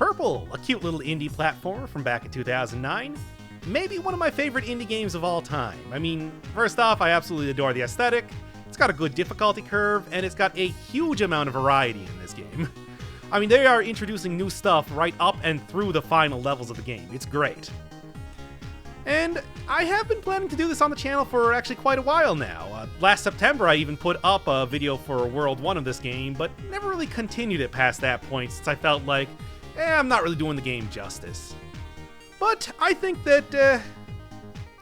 Purple, a cute little indie platformer from back in 2009. Maybe one of my favorite indie games of all time. I mean, first off, I absolutely adore the aesthetic. It's got a good difficulty curve, and it's got a huge amount of variety in this game. I mean, they are introducing new stuff right up and through the final levels of the game. It's great. And I have been planning to do this on the channel for actually quite a while now. Last September, I even put up a video for World 1 of this game, but never really continued it past that point since I felt like, I'm not really doing the game justice. But I think that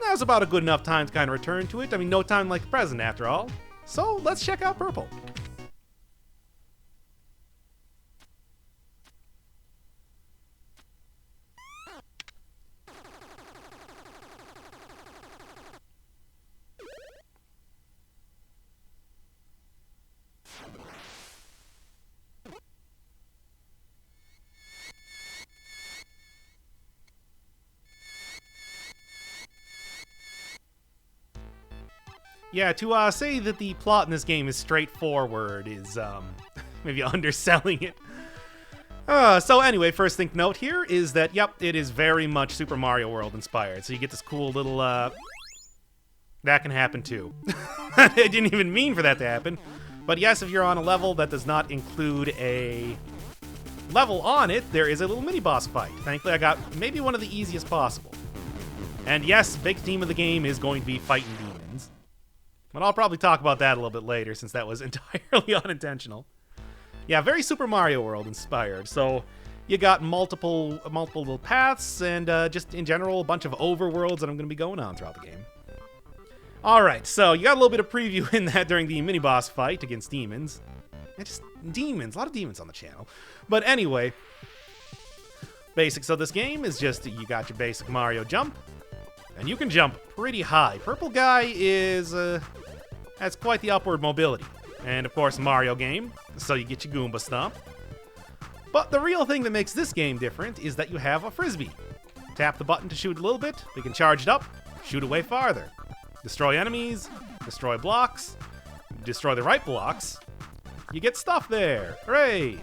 now's about a good enough time to kind of return to it. I mean, no time like the present, after all. So let's check out Purple. Yeah, to say that the plot in this game is straightforward is, maybe underselling it. So anyway, first thing to note here is that, yep, it is very much Super Mario World inspired. So you get this cool little, that can happen too. I didn't even mean for that to happen. But yes, if you're on a level that does not include a level on it, there is a little mini-boss fight. Thankfully, I got maybe one of the easiest possible. And yes, big theme of the game is going to be fighting demons. But I'll probably talk about that a little bit later, since that was entirely unintentional. Yeah, very Super Mario World inspired. So you got multiple little paths, and just in general, a bunch of overworlds that I'm going to be going on throughout the game. Alright, so you got a little bit of preview in that during the mini-boss fight against demons. And just demons, a lot of demons on the channel. But anyway, basics of this game is just you got your basic Mario jump. And you can jump pretty high. Purple guy is, has quite the upward mobility. And of course, Mario game, so you get your Goomba Stomp. But the real thing that makes this game different is that you have a Frisbee. Tap the button to shoot a little bit, we can charge it up, shoot away farther. Destroy enemies, destroy blocks, destroy the right blocks. You get stuff there, hooray!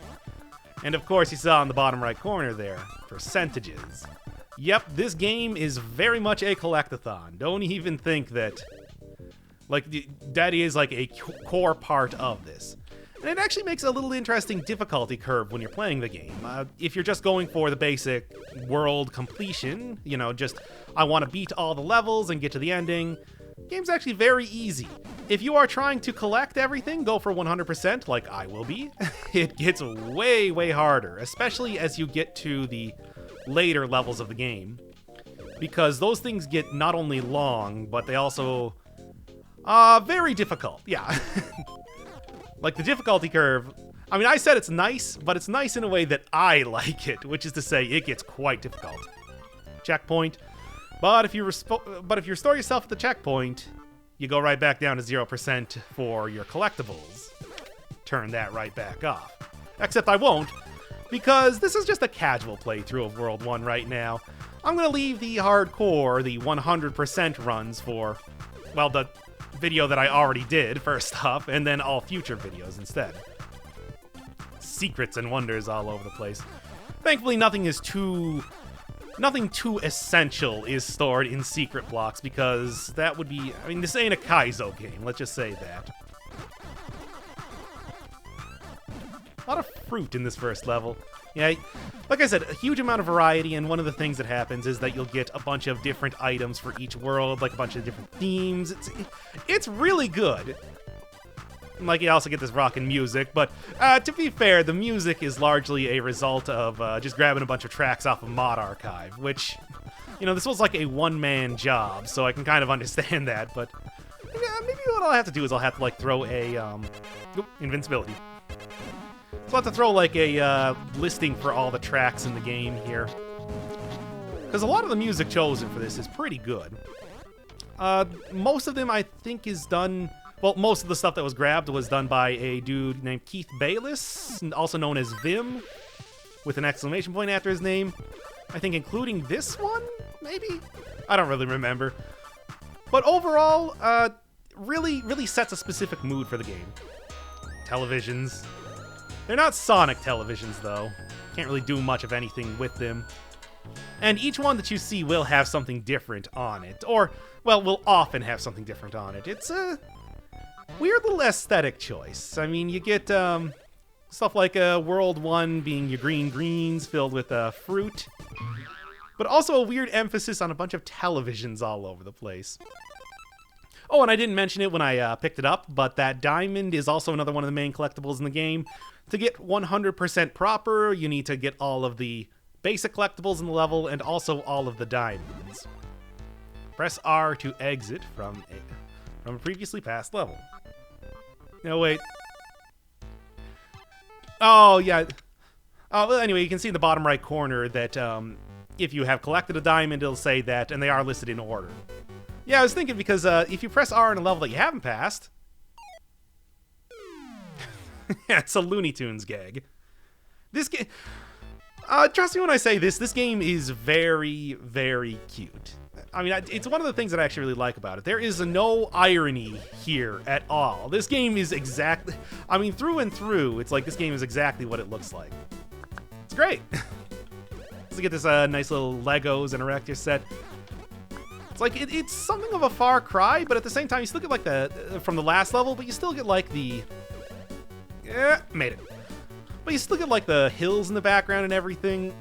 And of course, you saw in the bottom right corner there, percentages. Yep, this game is very much a collectathon. Don't even think that, like, that is like a core part of this. And it actually makes a little interesting difficulty curve when you're playing the game. If you're just going for the basic world completion, you know, just, I want to beat all the levels and get to the ending, the game's actually very easy. If you are trying to collect everything, go for 100%, like I will be, it gets way, way harder, especially as you get to the later levels of the game, because those things get not only long, but they also very difficult. Yeah. Like the difficulty curve, I mean, I said it's nice, but it's nice in a way that I like it, which is to say it gets quite difficult. Checkpoint. But if you restore yourself at the checkpoint, you go right back down to 0% for your collectibles. Turn that right back off. Except I won't, because this is just a casual playthrough of World 1 right now. I'm going to leave the hardcore, the 100% runs for, well, the video that I already did, first off, and then all future videos instead. Secrets and wonders all over the place. Thankfully, nothing too essential is stored in secret blocks, because that would be, I mean, this ain't a Kaizo game, let's just say that. A lot of fruit in this first level. Yeah, like I said, a huge amount of variety, and one of the things that happens is that you'll get a bunch of different items for each world, like a bunch of different themes. It's really good. Like, you also get this rockin' music, but to be fair, the music is largely a result of just grabbing a bunch of tracks off of Mod Archive, which, you know, this was like a one-man job, so I can kind of understand that, but maybe what I'll have to do is I'll have to, like, throw a, invincibility. So I'll have to throw, like, a listing for all the tracks in the game here. Because a lot of the music chosen for this is pretty good. Most of them, I think, is done... Well, most of the stuff that was grabbed was done by a dude named Keith Bayless, also known as Vim, with an exclamation point after his name. I think including this one, maybe? I don't really remember. But overall, really sets a specific mood for the game. Televisions. They're not Sonic televisions, though. Can't really do much of anything with them. And each one that you see will have something different on it. Or, well, will often have something different on it. It's a weird little aesthetic choice. I mean, you get stuff like World 1 being your green greens filled with fruit. But also a weird emphasis on a bunch of televisions all over the place. Oh, and I didn't mention it when I picked it up, but that diamond is also another one of the main collectibles in the game. To get 100% proper, you need to get all of the basic collectibles in the level and also all of the diamonds. Press R to exit from a previously passed level. No, wait. Oh, yeah. Oh, well, anyway, you can see in the bottom right corner that if you have collected a diamond, it'll say that, and they are listed in order. Yeah, I was thinking because if you press R in a level that you haven't passed... yeah, it's a Looney Tunes gag. This game... trust me when I say this game is very, very cute. I mean, it's one of the things that I actually really like about it. There is no irony here at all. This game is exactly... I mean, through and through, it's like this game is exactly what it looks like. It's great. So you get this nice little Legos and Erector set. It's like, it's something of a far cry, but at the same time, you still get like the... from the last level, but you still get like the... yeah, made it. But you still get like the hills in the background and everything.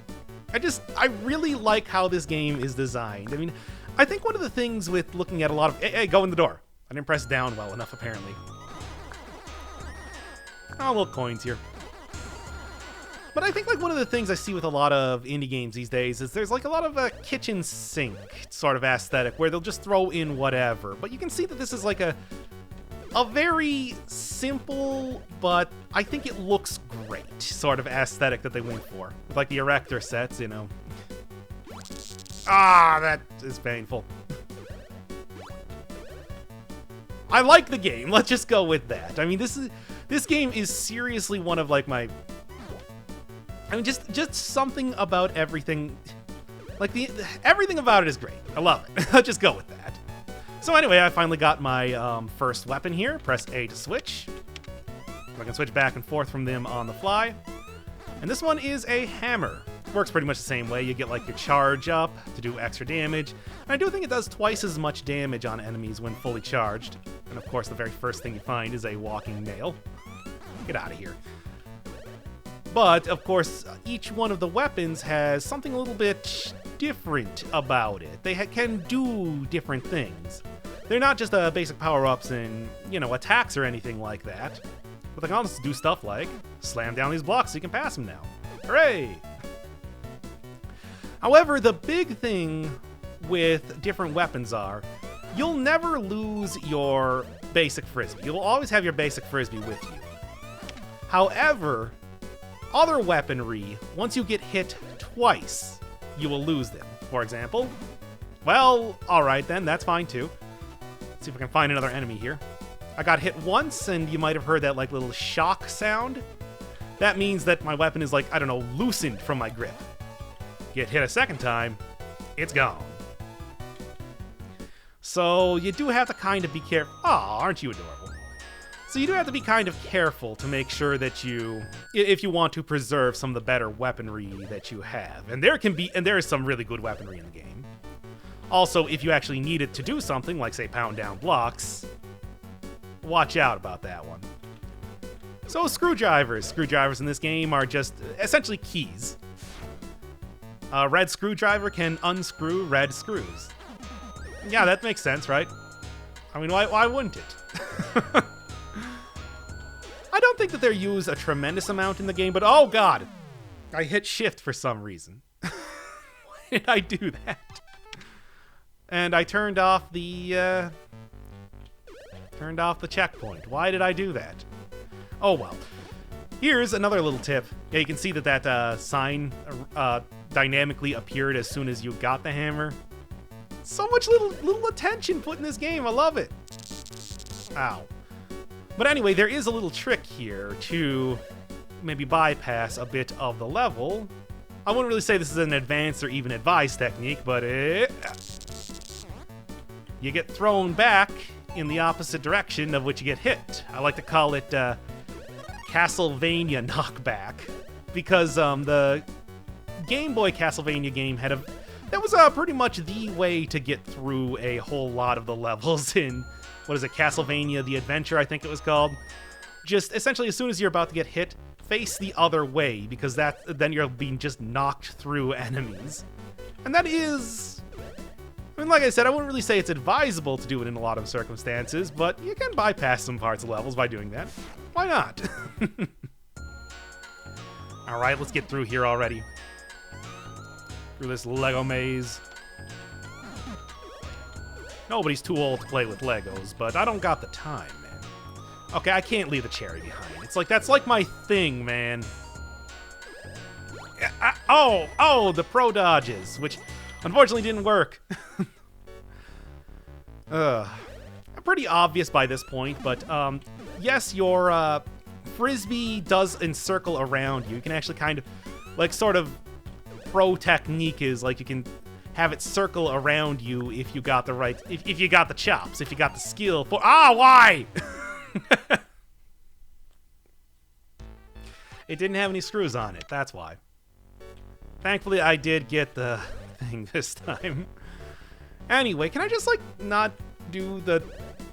I really like how this game is designed. I mean, I think one of the things with looking at a lot of... Hey, go in the door. I didn't press down well enough, apparently. Oh, little coins here. But I think like one of the things I see with a lot of indie games these days is there's like a lot of a kitchen sink sort of aesthetic where they'll just throw in whatever. But you can see that this is like a very simple, but I think it looks great sort of aesthetic that they went for. With like the Erector sets, you know. Ah, that is painful. I like the game. Let's just go with that. I mean, this game is seriously one of like my... I mean, just something about everything. Like everything about it is great. I love it. Let's just go with that. So anyway, I finally got my first weapon here. Press A to switch. I can switch back and forth from them on the fly. And this one is a hammer. Works pretty much the same way. You get like your charge up to do extra damage. And I do think it does twice as much damage on enemies when fully charged. And of course, the very first thing you find is a walking nail. Get out of here. But, of course, each one of the weapons has something a little bit different about it. They can do different things. They're not just basic power-ups and, you know, attacks or anything like that. But they can also do stuff like slam down these blocks so you can pass them now. Hooray! However, the big thing with different weapons are you'll never lose your basic Frisbee. You'll always have your basic Frisbee with you. However... other weaponry, once you get hit twice, you will lose them. For example, well, alright then, that's fine too. Let's see if I can find another enemy here. I got hit once, and you might have heard that like little shock sound. That means that my weapon is like, I don't know, loosened from my grip. Get hit a second time, it's gone. So you do have to kind of be careful. Aw, aren't you adorable? So you do have to be kind of careful to make sure that if you want to preserve some of the better weaponry that you have. And there is some really good weaponry in the game. Also, if you actually need it to do something, like say pound down blocks, watch out about that one. So screwdrivers. Screwdrivers in this game are just essentially keys. A red screwdriver can unscrew red screws. Yeah, that makes sense, right? I mean, why wouldn't it? I don't think that they're used a tremendous amount in the game, but oh god! I hit shift for some reason. Why did I do that? And I turned off the checkpoint. Why did I do that? Oh well. Here's another little tip. Yeah, you can see that sign dynamically appeared as soon as you got the hammer. So much little attention put in this game. I love it. Ow. But anyway, there is a little trick here to maybe bypass a bit of the level. I wouldn't really say this is an advanced or even advised technique, but you get thrown back in the opposite direction of which you get hit. I like to call it Castlevania knockback. because the Game Boy Castlevania game had that was pretty much the way to get through a whole lot of the levels in, what is it, Castlevania The Adventure, I think it was called. Just essentially, as soon as you're about to get hit, face the other way, because then you're being just knocked through enemies. And that is... I mean, like I said, I wouldn't really say it's advisable to do it in a lot of circumstances, but you can bypass some parts of levels by doing that. Why not? Alright, let's get through here already. Through this Lego maze. Nobody's too old to play with Legos, but I don't got the time, man. Okay, I can't leave the cherry behind. It's like, that's like my thing, man. The pro dodges, which unfortunately didn't work. Pretty obvious by this point, but yes, your Frisbee does encircle around you. You can actually kind of, like, sort of pro technique is, like, you can have it circle around you if you got the right, if you got the chops, if you got the skill for, why? It didn't have any screws on it, that's why. Thankfully, I did get the thing this time. Anyway, can I just, like, not do the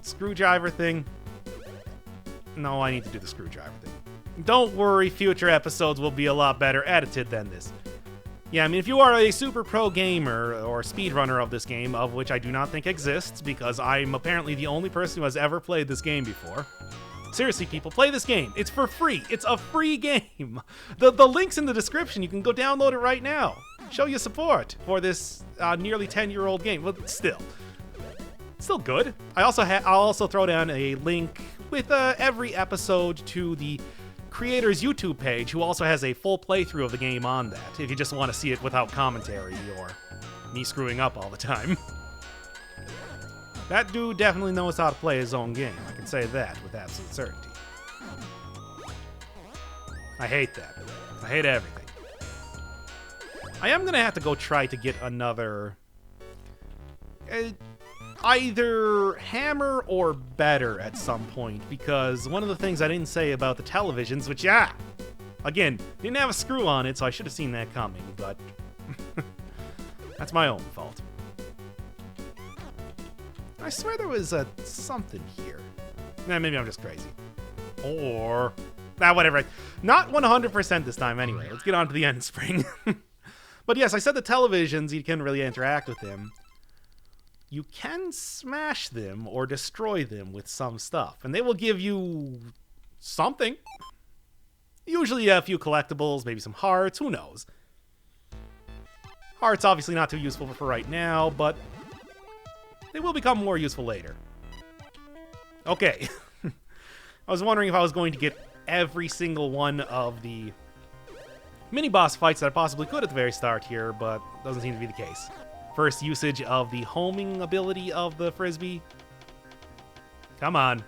screwdriver thing? No, I need to do the screwdriver thing. Don't worry, future episodes will be a lot better edited than this. Yeah, I mean, if you are a super pro gamer or speedrunner of this game, of which I do not think exists, because I'm apparently the only person who has ever played this game before. Seriously, people, play this game. It's for free. It's a free game. The link's in the description. You can go download it right now. Show your support for this nearly 10-year-old game. Well, still good. I'll also throw down a link with every episode to the creator's YouTube page, who also has a full playthrough of the game on that, if you just want to see it without commentary or me screwing up all the time. That dude definitely knows how to play his own game. I can say that with absolute certainty. I hate that. I hate everything. I am going to have to go try to get another... either hammer or better at some point, because one of the things I didn't say about the televisions, which, again, didn't have a screw on it, so I should have seen that coming, but that's my own fault. I swear there was something here. Maybe I'm just crazy. Or... whatever. Not 100% this time anyway. Let's get on to the end spring. But yes, I said the televisions, you can't really interact with them. You can smash them or destroy them with some stuff, and they will give you something. Usually a few collectibles, maybe some hearts, who knows. Hearts obviously not too useful for right now, but they will become more useful later. Okay. I was wondering if I was going to get every single one of the mini-boss fights that I possibly could at the very start here, but doesn't seem to be the case. First usage of the homing ability of the Frisbee. Come on.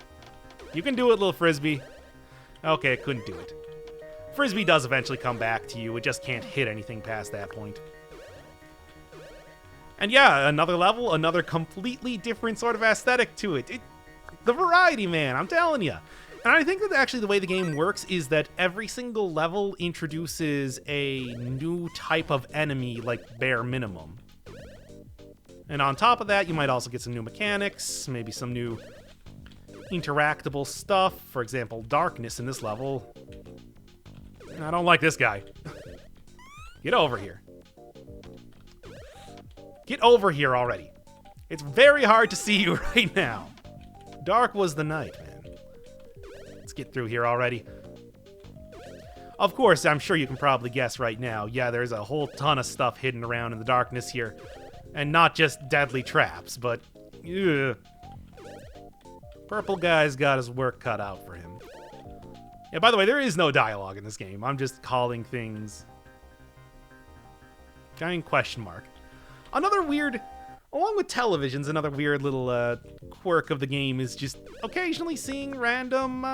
You can do it, little Frisbee. Okay, I couldn't do it. Frisbee does eventually come back to you. It just can't hit anything past that point. And yeah, another level, another completely different sort of aesthetic to it. The variety, man, I'm telling you. And I think that actually the way the game works is that every single level introduces a new type of enemy, like bare minimum. And on top of that, you might also get some new mechanics, maybe some new interactable stuff. For example, darkness in this level. I don't like this guy. Get over here. Get over here already. It's very hard to see you right now. Dark was the night, man. Let's get through here already. Of course, I'm sure you can probably guess right now. Yeah, there's a whole ton of stuff hidden around in the darkness here. And not just deadly traps, but... ugh. Purple guy's got his work cut out for him. Yeah, by the way, there is no dialogue in this game. I'm just calling things... giant question mark. Another weird... along with televisions, another weird little quirk of the game is just occasionally seeing random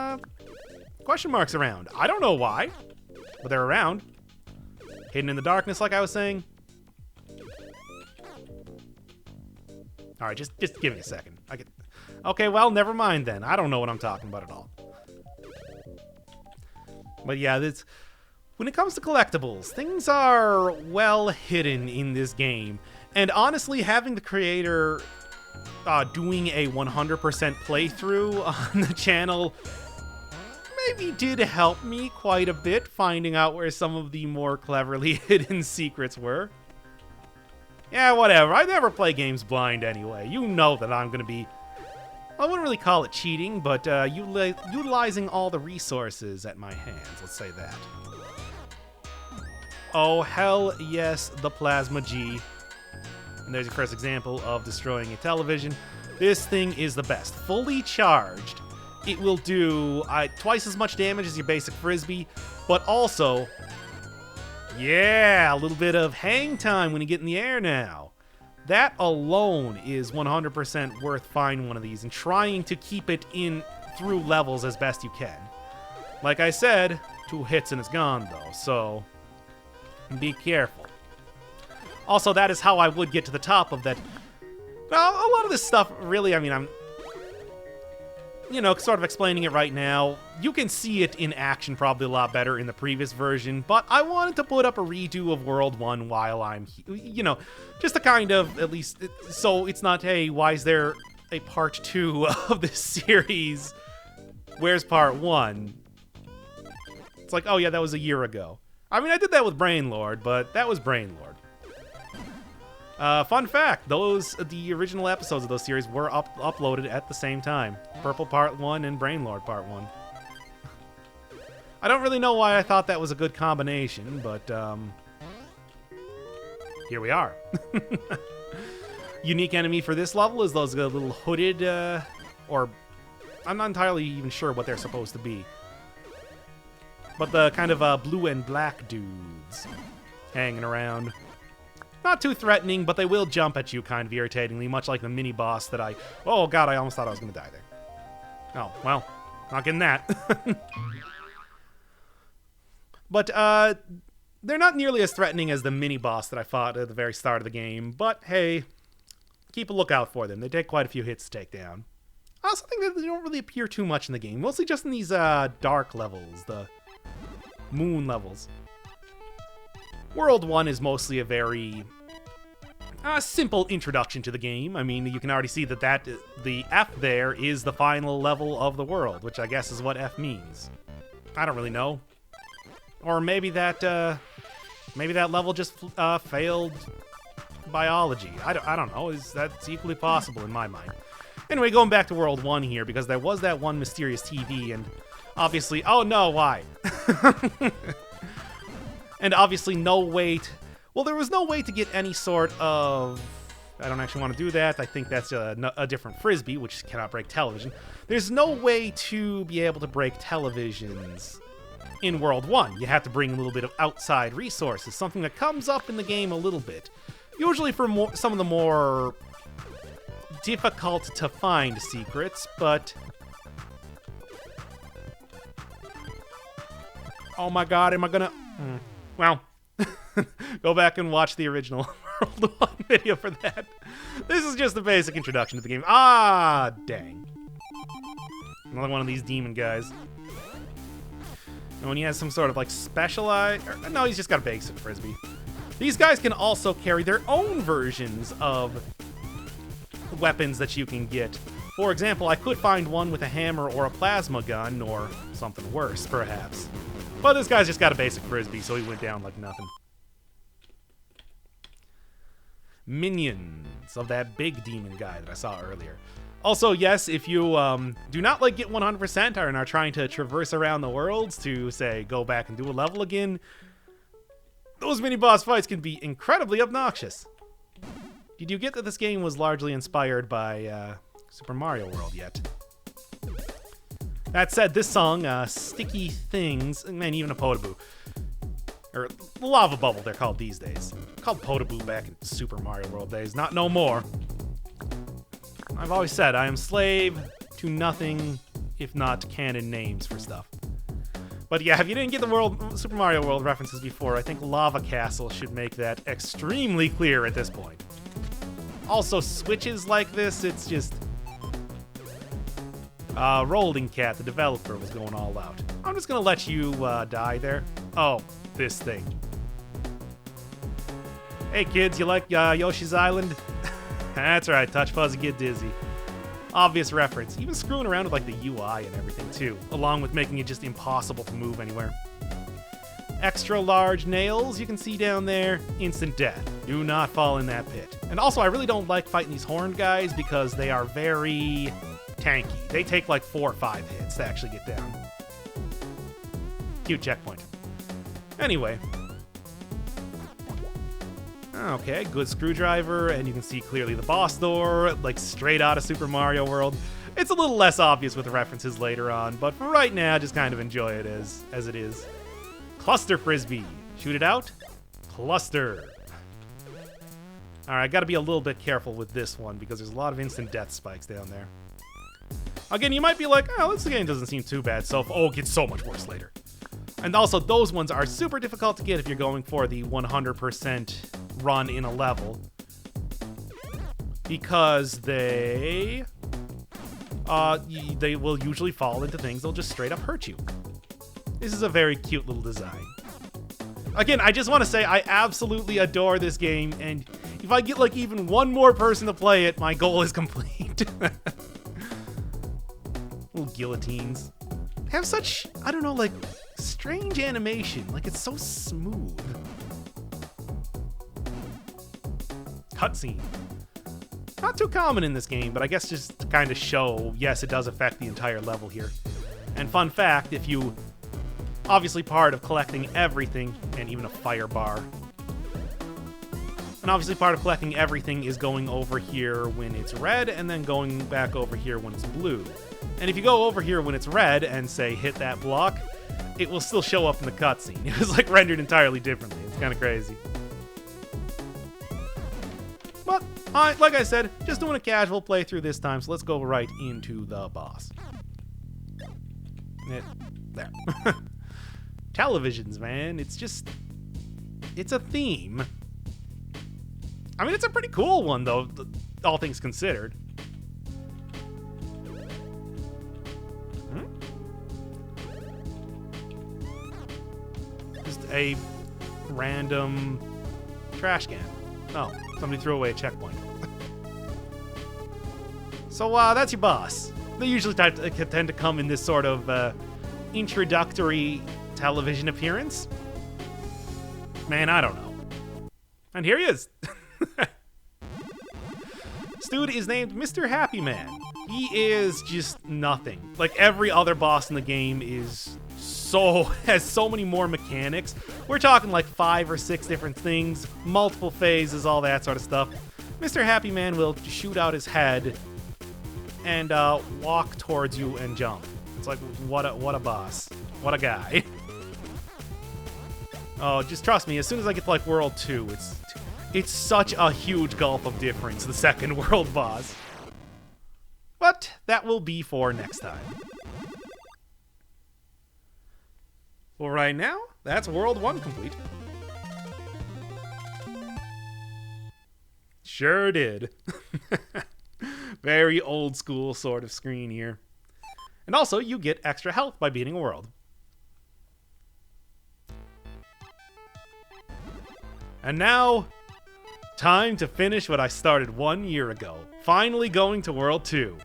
question marks around. I don't know why, but they're around. Hidden in the darkness, like I was saying. All right, just give me a second. Okay, well, never mind then. I don't know what I'm talking about at all. But yeah, When it comes to collectibles, things are well hidden in this game. And honestly, having the creator doing a 100% playthrough on the channel maybe did help me quite a bit, finding out where some of the more cleverly hidden secrets were. Yeah, whatever. I never play games blind anyway. You know that I'm going to be... I wouldn't really call it cheating, but utilizing all the resources at my hands, let's say that. Oh, hell yes, the Plasma G. And there's your first example of destroying a television. This thing is the best. Fully charged, it will do twice as much damage as your basic Frisbee, but also, yeah, a little bit of hang time when you get in the air now. That alone is 100% worth finding one of these and trying to keep it in through levels as best you can. Like I said, 2 hits and it's gone though, so be careful. Also, that is how I would get to the top of that. Well, a lot of this stuff, really, I mean, I'm, sort of explaining it right now. You can see it in action probably a lot better in the previous version, but I wanted to put up a redo of World 1 while I'm, just to kind of, at least, so it's not, hey, why is there a part 2 of this series? Where's part 1? It's like, oh yeah, that was a year ago. I mean, I did that with Brainlord, but that was Brainlord. Fun fact, the original episodes of those series were uploaded at the same time. Purple Part 1 and Brainlord Part 1. I don't really know why I thought that was a good combination, but here we are. Unique enemy for this level is those little hooded, or I'm not entirely even sure what they're supposed to be. But the kind of blue and black dudes hanging around. Not too threatening, but they will jump at you kind of irritatingly, much like the mini-boss that oh god, I almost thought I was going to die there. Oh, well, not getting that. But, they're not nearly as threatening as the mini-boss that I fought at the very start of the game, but hey, keep a lookout for them. They take quite a few hits to take down. I also think that they don't really appear too much in the game, mostly just in these, dark levels, the moon levels. World 1 is mostly a very simple introduction to the game. I mean, you can already see that the F there is the final level of the world, which I guess is what F means. I don't really know. Or maybe that level just failed biology. I don't know. That's equally possible in my mind. Anyway, going back to World 1 here, because there was that one mysterious TV, and obviously... Oh no, why? And obviously no way to... Well, there was no way to get any sort of... I don't actually want to do that. I think that's a different Frisbee, which cannot break television. There's no way to be able to break televisions in World 1. You have to bring a little bit of outside resources, something that comes up in the game a little bit. Usually for some of the more difficult to find secrets, but... Oh my god, am I gonna... Well, go back and watch the original World 1 video for that. This is just the basic introduction to the game. Ah, dang. Another one of these demon guys. And when he has some sort of, like, specialized... No, he's just got a basic Frisbee. These guys can also carry their own versions of weapons that you can get. For example, I could find one with a hammer or a plasma gun, or something worse, perhaps. But this guy's just got a basic Frisbee, so he went down like nothing. Minions of that big demon guy that I saw earlier. Also, yes, if you do not like get 100% and are trying to traverse around the worlds to, say, go back and do a level again, those mini-boss fights can be incredibly obnoxious. Did you get that this game was largely inspired by Super Mario World yet? That said, this song, Sticky Things, man, even a Potaboo, or Lava Bubble, they're called these days. Called Potaboo back in Super Mario World days, not no more. I've always said I am slave to nothing if not canon names for stuff. But yeah, if you didn't get the Super Mario World references before, I think Lava Castle should make that extremely clear at this point. Also, switches like this, it's just... Rolling Cat, the developer, was going all out. I'm just gonna let you die there. Oh, this thing. Hey kids, you like Yoshi's Island? That's right, touch fuzzy, get dizzy. Obvious reference, even screwing around with like the UI and everything too, along with making it just impossible to move anywhere. Extra large nails you can see down there, instant death. Do not fall in that pit. And also, I really don't like fighting these horned guys because they are very tanky. They take like 4 or 5 hits to actually get down. Cute checkpoint. Anyway. Okay, good screwdriver, and you can see clearly the boss door, like straight out of Super Mario World. It's a little less obvious with the references later on, but for right now, just kind of enjoy it as it is. Cluster Frisbee. Shoot it out. Cluster. Alright, gotta be a little bit careful with this one because there's a lot of instant death spikes down there. Again, you might be like, oh, this game doesn't seem too bad, so oh, it gets so much worse later. And also, those ones are super difficult to get if you're going for the 100% run in a level. Because they will usually fall into things that'll just straight up hurt you. This is a very cute little design. Again, I just want to say I absolutely adore this game, and if I get like even one more person to play it, my goal is complete. Little guillotines. They have such, I don't know, like strange animation. Like it's so smooth. Cutscene. Not too common in this game, but I guess just to kind of show, yes, it does affect the entire level here. And fun fact, if you obviously part of collecting everything, and even a fire bar. And obviously part of collecting everything is going over here when it's red, and then going back over here when it's blue. And if you go over here when it's red and say hit that block, it will still show up in the cutscene. It was like rendered entirely differently. It's kind of crazy. But, like I said, just doing a casual playthrough this time, so let's go right into the boss. There. Televisions, man. It's a theme. I mean, it's a pretty cool one, though, all things considered. Just a random trash can. Oh, somebody threw away a checkpoint. So, that's your boss. They usually tend to come in this sort of introductory television appearance. Man, I don't know. And here he is. This dude is named Mr. Happy Man. He is just nothing. Like every other boss in the game has so many more mechanics. We're talking like 5 or 6 different things, multiple phases, all that sort of stuff. Mr. Happy Man will shoot out his head and walk towards you and jump. It's like, what a boss. What a guy. Oh, just trust me, as soon as I get to like World 2, it's such a huge gulf of difference, the second world boss. But that will be for next time. Well, right now, that's World 1 complete. Sure did. Very old school sort of screen here. And also, you get extra health by beating a world. And now, time to finish what I started 1 year ago. Finally going to World 2.